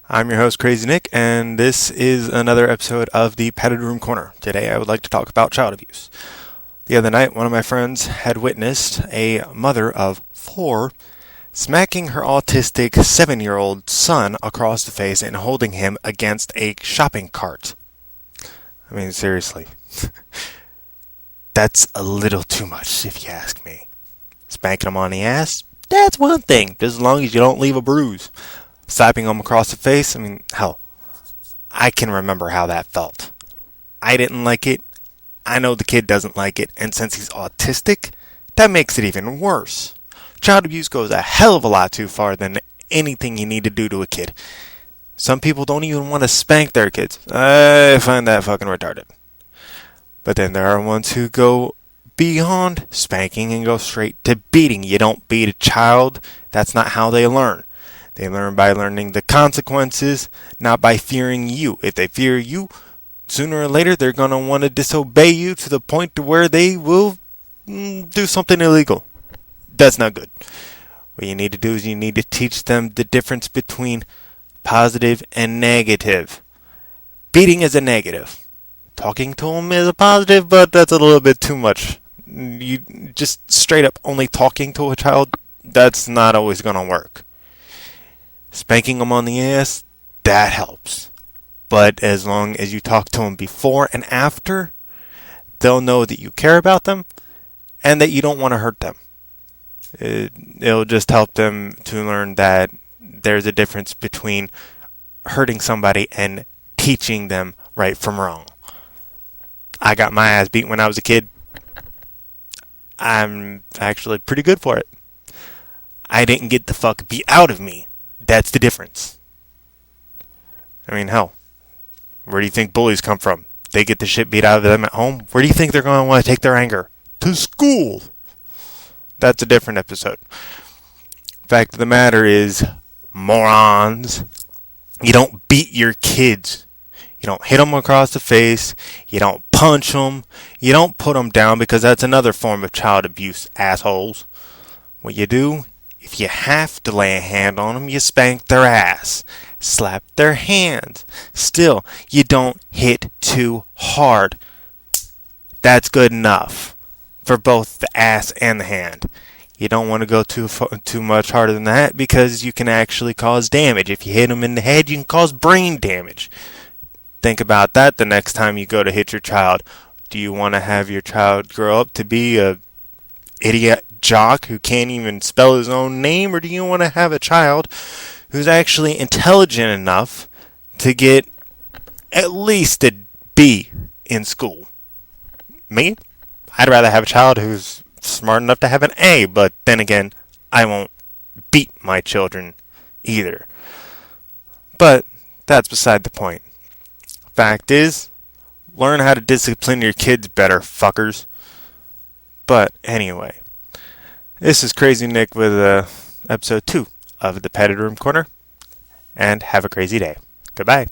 I'm your host, Crazy Nick, and this is another episode of the Padded Room Corner. Today I would like to talk about child abuse. The other night, one of my friends had witnessed a mother of 4 smacking her autistic 7-year-old son across the face and holding him against a shopping cart. I mean, seriously. That's a little too much, if you ask me. Spanking him on the ass? That's one thing, just as long as you don't leave a bruise. Slapping him across the face? I mean, hell, I can remember how that felt. I didn't like it. I know the kid doesn't like it, and since he's autistic, that makes it even worse. Child abuse goes a hell of a lot too far than anything you need to do to a kid. Some people don't even want to spank their kids. I find that fucking retarded. But then there are ones who go beyond spanking and go straight to beating. You don't beat a child. That's not how they learn. They learn by learning the consequences, not by fearing you. If they fear you, sooner or later they're going to want to disobey you to the point to where they will do something illegal. That's not good. What you need to do is you need to teach them the difference between positive and negative. Beating is a negative. Talking to them is a positive, but that's a little bit too much. You just straight up only talking to a child, that's not always going to work. Spanking them on the ass, that helps. But as long as you talk to them before and after, they'll know that you care about them and that you don't want to hurt them. It'll just help them to learn that there's a difference between hurting somebody and teaching them right from wrong. I got my ass beat when I was a kid. I'm actually pretty good for it. I didn't get the fuck beat out of me. That's the difference. I mean, hell, where do you think bullies come from? They get the shit beat out of them at home. Where do you think they're going to want to take their anger? To school. That's a different episode. Fact of the matter is, morons, you don't beat your kids. You don't hit them across the face. You don't punch them. You don't put them down because that's another form of child abuse, assholes. What you do, if you have to lay a hand on them, you spank their ass. Slap their hands. Still, you don't hit too hard. That's good enough for both the ass and the hand. You don't want to go too much harder than that because you can actually cause damage. If you hit them in the head, you can cause brain damage. Think about that the next time you go to hit your child. Do you want to have your child grow up to be a idiot jock who can't even spell his own name, or do you want to have a child who's actually intelligent enough to get at least a B in school? Me? I'd rather have a child who's smart enough to have an A, but then again, I won't beat my children either. But that's beside the point. Fact is, learn how to discipline your kids better, fuckers. But anyway, this is Crazy Nick with episode 2 of the Padded Room Corner, and have a crazy day. Goodbye.